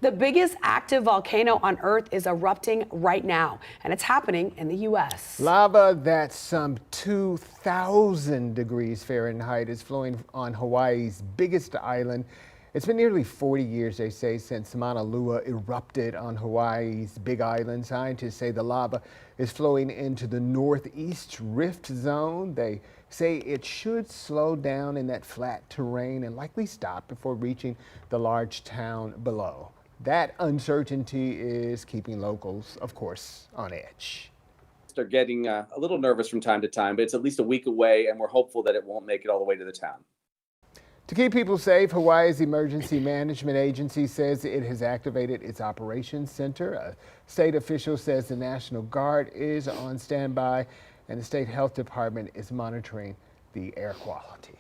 The biggest active volcano on Earth is erupting right now, and it's happening in the U.S. Lava that's some 2,000 degrees Fahrenheit is flowing on Hawaii's biggest island. It's been nearly 40 years, they say, since Mauna Loa erupted on Hawaii's Big Island. Scientists say the lava is flowing into the northeast rift zone. They say it should slow down in that flat terrain and likely stop before reaching the large town below. That uncertainty is keeping locals, of course, on edge. They're getting a little nervous from time to time, but it's at least a week away, and we're hopeful that it won't make it all the way to the town. To keep people safe, Hawaii's Emergency Management Agency says it has activated its operations center. A state official says the National Guard is on standby, and the state health department is monitoring the air quality.